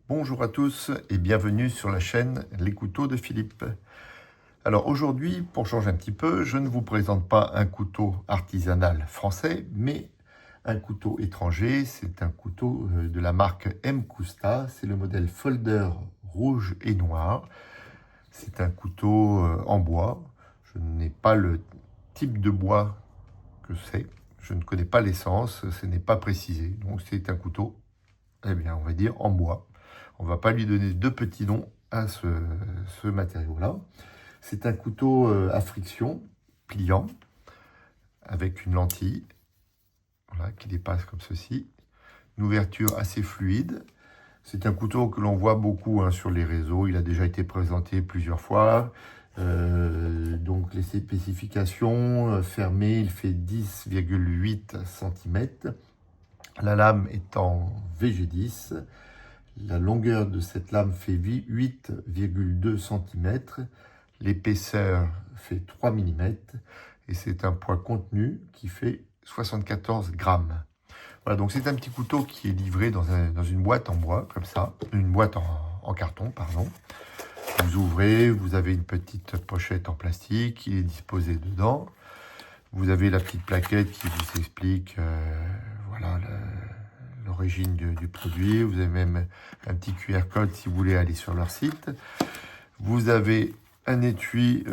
Bonjour à tous et bienvenue sur la chaîne Les Couteaux de Philippe. Alors aujourd'hui, pour changer un petit peu, je ne vous présente pas un couteau artisanal français, mais un couteau étranger. C'est un couteau de la marque MKUSTA, c'est le modèle Folder rouge et noir. C'est un couteau en bois. Je n'ai pas le type de bois que c'est. Je ne connais pas l'essence, ce n'est pas précisé. Donc c'est un couteau, on va dire en bois. On ne va pas lui donner de petits noms à ce matériau-là. C'est un couteau à friction, pliant, avec une lentille voilà, qui dépasse comme ceci. Une ouverture assez fluide. C'est un couteau que l'on voit beaucoup sur les réseaux. Il a déjà été présenté plusieurs fois. Donc les spécifications fermées, il fait 10,8 cm. La lame est en VG10. La longueur de cette lame fait 8,2 cm. L'épaisseur fait 3 mm. Et c'est un poids contenu qui fait 74 grammes. Voilà, donc c'est un petit couteau qui est livré dans une boîte en bois, comme ça. Une boîte en carton, pardon. Vous ouvrez, vous avez une petite pochette en plastique, il est disposé dedans. Vous avez la petite plaquette qui vous explique voilà, l'origine du produit. Vous avez même un petit QR code si vous voulez aller sur leur site. Vous avez un étui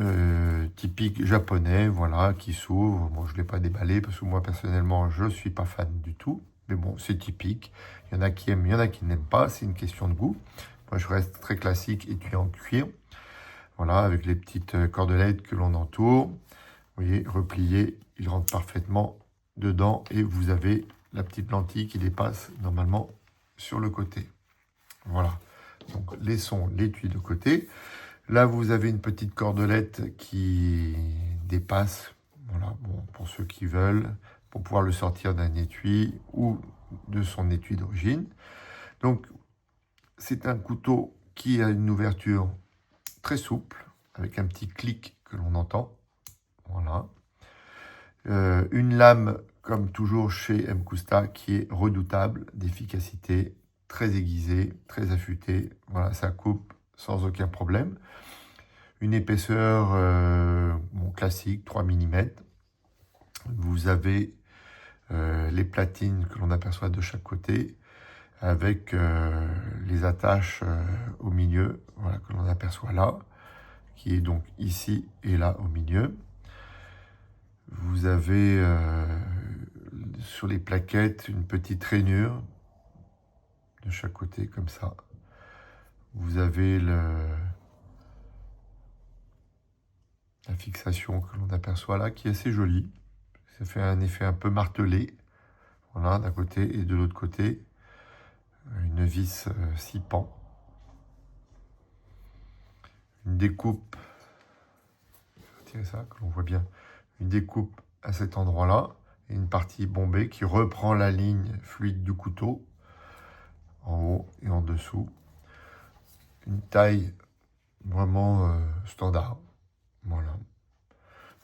typique japonais, voilà, qui s'ouvre. Bon, je ne l'ai pas déballé parce que moi, personnellement, je ne suis pas fan du tout. Mais bon, c'est typique. Il y en a qui aiment, il y en a qui n'aiment pas. C'est une question de goût. Moi, je reste très classique, étui en cuir. Voilà, avec les petites cordelettes que l'on entoure. Vous voyez, replié, il rentre parfaitement dedans. Et vous avez la petite lentille qui dépasse normalement sur le côté. Voilà. Donc, laissons l'étui de côté. Là, vous avez une petite cordelette qui dépasse, voilà, bon, pour ceux qui veulent, pour pouvoir le sortir d'un étui ou de son étui d'origine. Donc, c'est un couteau qui a une ouverture très souple, avec un petit clic que l'on entend. Voilà. Une lame, comme toujours chez MKUSTA, qui est redoutable, d'efficacité, très aiguisée, très affûtée. Voilà, ça coupe sans aucun problème. Une épaisseur classique, 3 mm. Vous avez les platines que l'on aperçoit de chaque côté, avec les attaches au milieu, voilà, que l'on aperçoit là, qui est donc ici et là au milieu. Vous avez sur les plaquettes une petite rainure de chaque côté, comme ça. Vous avez la fixation que l'on aperçoit là, qui est assez jolie. Ça fait un effet un peu martelé, voilà, d'un côté et de l'autre côté. Une vis 6 pans. Une découpe, tiens ça, que l'on voit bien, une découpe à cet endroit-là, et une partie bombée qui reprend la ligne fluide du couteau, en haut et en dessous. Une taille vraiment standard, voilà.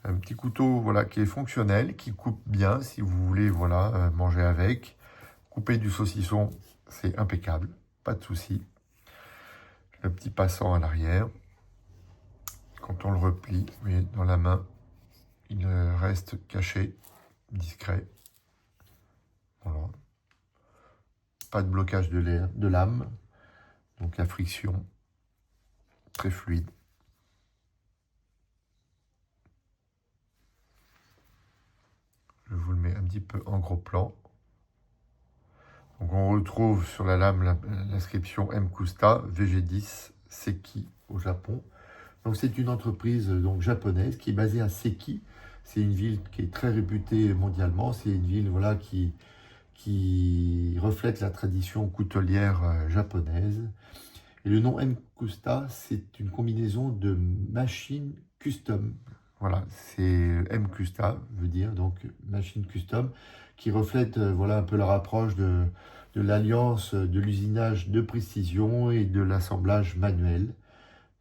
Un petit couteau voilà, qui est fonctionnel, qui coupe bien si vous voulez voilà, manger avec. Couper du saucisson, c'est impeccable, pas de souci. Le petit passant à l'arrière. Quand on le replie, vous voyez, dans la main, il reste caché, discret. Voilà. Pas de blocage de lame, donc la friction, très fluide. Je vous le mets un petit peu en gros plan. Donc on retrouve sur la lame l'inscription MKUSTA VG10 Seki au Japon. Donc c'est une entreprise donc japonaise qui est basée à Seki. C'est une ville qui est très réputée mondialement. C'est une ville voilà, qui reflète la tradition coutelière japonaise. Et le nom MKUSTA, c'est une combinaison de machine custom. Voilà, c'est MKUSTA, veut dire donc machine custom, qui reflète voilà, un peu la rapproche de l'alliance de l'usinage de précision et de l'assemblage manuel.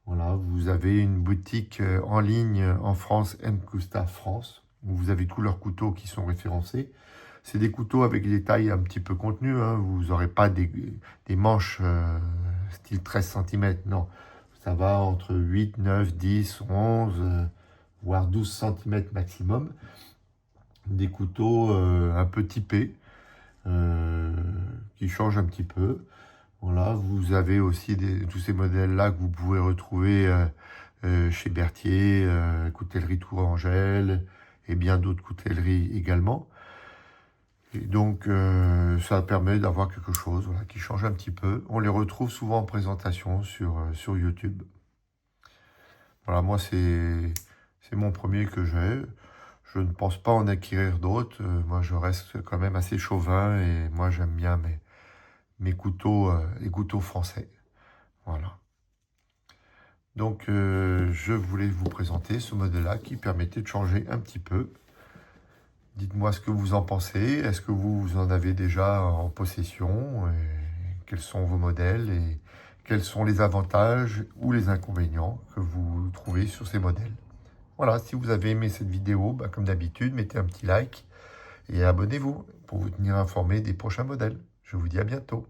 Voilà, vous avez une boutique en ligne en France, MKUSTA France, où vous avez tous leurs couteaux qui sont référencés. C'est des couteaux avec des tailles un petit peu contenues, hein. Vous n'aurez pas des manches style 13 cm, non. Ça va entre 8, 9, 10, 11, voire 12 cm maximum. Des couteaux un peu typés, qui changent un petit peu. Voilà, vous avez aussi tous ces modèles-là que vous pouvez retrouver chez Berthier, Coutellerie Tourangelle et bien d'autres coutelleries également. Et donc, ça permet d'avoir quelque chose voilà, qui change un petit peu. On les retrouve souvent en présentation sur YouTube. Voilà, moi, c'est mon premier que j'ai. Je ne pense pas en acquérir d'autres. Moi, je reste quand même assez chauvin et moi, j'aime bien mes couteaux, les couteaux français. Voilà. Donc, je voulais vous présenter ce modèle-là qui permettait de changer un petit peu. Dites-moi ce que vous en pensez. Est-ce que vous en avez déjà en possession? Quels sont vos modèles et quels sont les avantages ou les inconvénients que vous trouvez sur ces modèles? Voilà, si vous avez aimé cette vidéo, comme d'habitude, mettez un petit like et abonnez-vous pour vous tenir informé des prochains modèles. Je vous dis à bientôt.